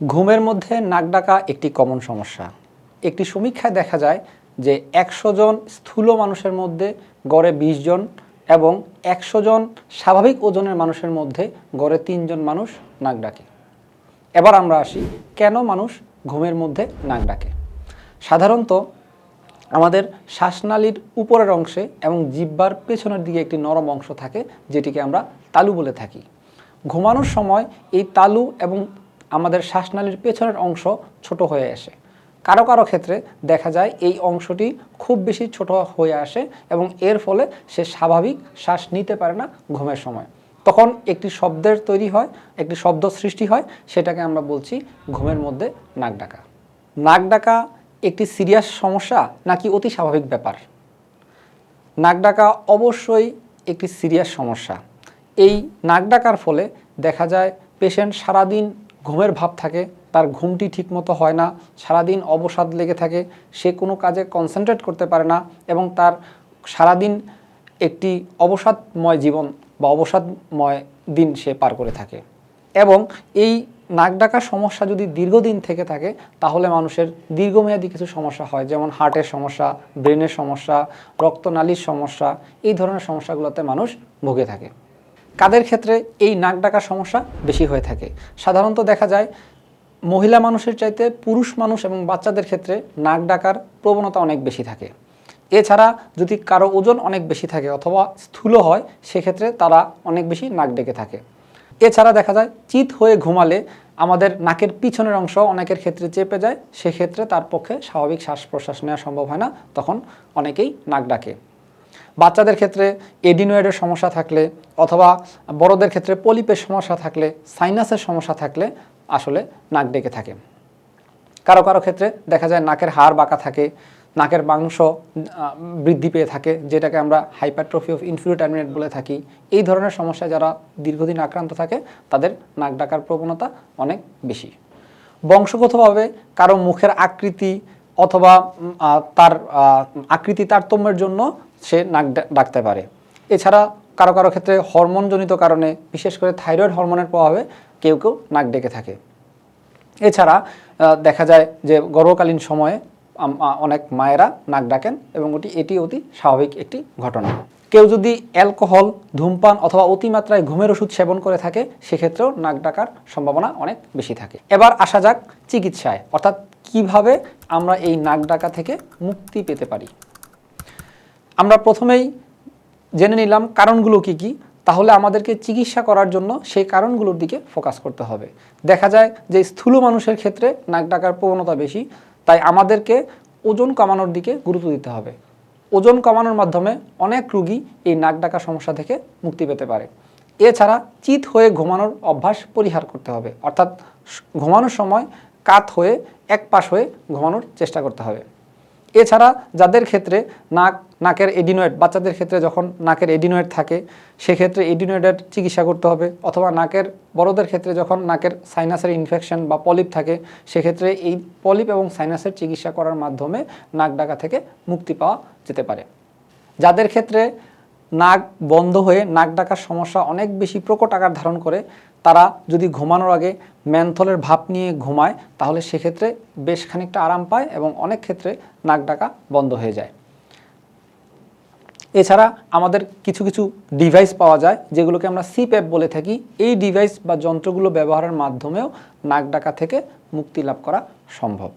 ঘুমের মধ্যে নাক ডাকা একটি কমন সমস্যা। একটি সমীক্ষায় দেখা যায় যে 100 জন স্থূল মানুষের মধ্যে গড়ে 20 জন এবং 100 জন স্বাভাবিক ওজনের মানুষের মধ্যে গড়ে 3 জন মানুষ নাক ডাকে। এবার আমরা আসি কেন মানুষ ঘুমের মধ্যে নাক ডাকে। সাধারণত আমাদের শ্বাসনালীর উপরের অংশে এবং জিহ্বার পেছনের দিকে একটি নরম অংশ থাকে, যেটিকে আমরা তালু বলে থাকি। ঘুমানোর সময় এই তালু এবং আমাদের শ্বাসনালীর পেছনের অংশ ছোট হয়ে আসে। কারো কারো ক্ষেত্রে দেখা যায় এই অংশটি খুব বেশি ছোট হয়ে আসে এবং এর ফলে সে স্বাভাবিক শ্বাস নিতে পারে না ঘুমের সময়। তখন একটি শব্দের তৈরি হয়, একটি শব্দ সৃষ্টি হয়, সেটাকে আমরা বলছি ঘুমের মধ্যে নাক ডাকা। নাক ডাকা একটি সিরিয়াস সমস্যা নাকি অতি স্বাভাবিক ব্যাপার? নাক ডাকা অবশ্যই একটি সিরিয়াস সমস্যা। এই নাক ডাকার ফলে দেখা যায় পেশেন্ট সারাদিন ঘুমের ভাব থাকে, তার ঘুমটি ঠিকমতো হয় না, সারাদিন অবসাদ লেগে থাকে, সে কোনো কাজে কনসেন্ট্রেট করতে পারে না এবং তার সারাদিন একটি অবসাদময় জীবন বা অবসাদময় দিন সে পার করে থাকে। এবং এই নাক ডাকার সমস্যা যদি দীর্ঘদিন থেকে থাকে তাহলে মানুষের দীর্ঘমেয়াদী কিছু সমস্যা হয়, যেমন হার্টের সমস্যা, ব্রেনের সমস্যা, রক্তনালীর সমস্যা, এই ধরনের সমস্যাগুলোতে মানুষ ভুগে থাকে। কাদের ক্ষেত্রে এই নাক ডাকার সমস্যা বেশি হয়ে থাকে? সাধারণত দেখা যায় মহিলা মানুষের চাইতে পুরুষ মানুষ এবং বাচ্চাদের ক্ষেত্রে নাক ডাকার প্রবণতা অনেক বেশি থাকে। এছাড়া যদি কারো ওজন অনেক বেশি থাকে অথবা স্থূল হয়, সেক্ষেত্রে তারা অনেক বেশি নাক ডেকে থাকে। এছাড়া দেখা যায় চিত হয়ে ঘুমালে আমাদের নাকের পিছনের অংশ অনেকের ক্ষেত্রে চেপে যায়, সেক্ষেত্রে তার পক্ষে স্বাভাবিক শ্বাস প্রশ্বাস নেওয়া সম্ভব হয় না, তখন অনেকেই নাক ডাকে। বাচ্চাদের ক্ষেত্রে এডিনোয়েডের সমস্যা থাকলে অথবা বড়দের ক্ষেত্রে পলিপের সমস্যা থাকলে, সাইনাসের সমস্যা থাকলে আসলে নাক ডেকে থাকে। কারো কারো ক্ষেত্রে দেখা যায় নাকের হাড় বাঁকা থাকে, নাকের মাংস বৃদ্ধি পেয়ে থাকে, যেটাকে আমরা হাইপারট্রফি অফ ইনফিরিয়র টার্মিনেট বলে থাকি। এই ধরনের সমস্যায় যারা দীর্ঘদিন আক্রান্ত থাকে তাদের নাক ডাকার প্রবণতা অনেক বেশি। বংশগতভাবে কারো মুখের আকৃতি অথবা তার আকৃতি তারতম্যের জন্য সে নাক ডাকতে পারে। এছাড়া কারো কারো ক্ষেত্রে হরমোনজনিত কারণে, বিশেষ করে থাইরয়েড হরমোনের প্রভাবে কেউ কেউ নাক ডেকে থাকে। এছাড়া দেখা যায় যে গর্ভকালীন সময়ে অনেক মায়েরা নাক ডাকেন এবং এটি অতি স্বাভাবিক একটি ঘটনা। কেউ যদি অ্যালকোহল, ধূমপান অথবা অতিমাত্রায় ঘুমের ওষুধ সেবন করে থাকে, সেক্ষেত্রেও নাক ডাকার সম্ভাবনা অনেক বেশি থাকে। এবার আসা যাক চিকিৎসায়, অর্থাৎ কিভাবে আমরা এই নাক ডাকা থেকে মুক্তি পেতে পারি। আমরা প্রথমেই জেনে নিলাম কারণগুলো কি কি, তাহলে আমাদেরকে চিকিৎসা করার জন্য সেই কারণগুলোর দিকে ফোকাস করতে হবে। দেখা যায় যে স্থূল মানুষের ক্ষেত্রে নাক ডাকার প্রবণতা বেশি, তাই আমাদেরকে ওজন কমানোর দিকে গুরুত্ব দিতে হবে। ওজন কমানোর মাধ্যমে অনেক রোগী এই নাক ডাকা সমস্যা থেকে মুক্তি পেতে পারে। এছাড়া চিত হয়ে ঘুমানোর অভ্যাস পরিহার করতে হবে, অর্থাৎ ঘুমানোর সময় কাত হয়ে এক পাশ হয়ে ঘুমানোর চেষ্টা করতে হবে। এছাড়া যাদের ক্ষেত্রে নাকের এডিনোয়েড, বাচ্চাদের ক্ষেত্রে যখন নাকের এডিনোয়েড থাকে সেক্ষেত্রে এডিনোয়েডের চিকিৎসা করতে হবে, অথবা বড়দের ক্ষেত্রে যখন নাকের সাইনাসের ইনফেকশন বা পলিপ থাকে সেক্ষেত্রে এই পলিপ এবং সাইনাসের চিকিৎসা করার মাধ্যমে নাক ডাকা থেকে মুক্তি পাওয়া যেতে পারে। যাদের ক্ষেত্রে নাক বন্ধ হয়ে নাক ডাকার সমস্যা অনেক বেশি প্রকট আকার ধারণ করে, তারা যদি ঘুমানোর আগে মেন্থলের ভাপ নিয়ে ঘুমায় তাহলে সেক্ষেত্রে বেশ খানিকটা আরাম পায় এবং অনেক ক্ষেত্রে নাক ডাকা বন্ধ হয়ে যায়। এছাড়া আমাদের কিছু কিছু ডিভাইস পাওয়া যায় যেগুলোকে আমরা 𝗍𝗹 বলে থাকি। এই ডিভাইস বা যন্ত্রগুলো ব্যবহারের মাধ্যমেও নাক ডাকা থেকে মুক্তি লাভ করা সম্ভব।